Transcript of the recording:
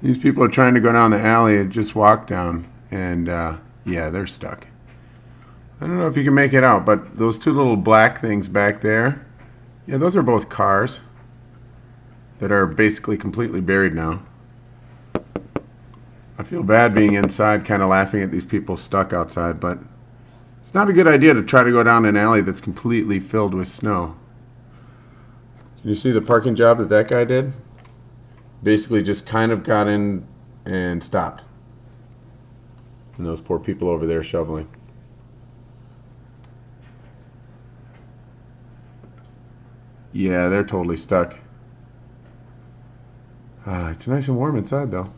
These people are trying to go down the alley and just walk down, and yeah, they're stuck. I don't know if you can make it out, but those two little black things back there, yeah, those are both cars that are basically completely buried now. I feel bad being inside, kind of laughing at these people stuck outside, but it's not a good idea to try to go down an alley that's completely filled with snow. Can you see the parking job that that guy did? Basically just kind of got in and stopped. And those poor people over there shoveling. Yeah, they're totally stuck. It's nice and warm inside though.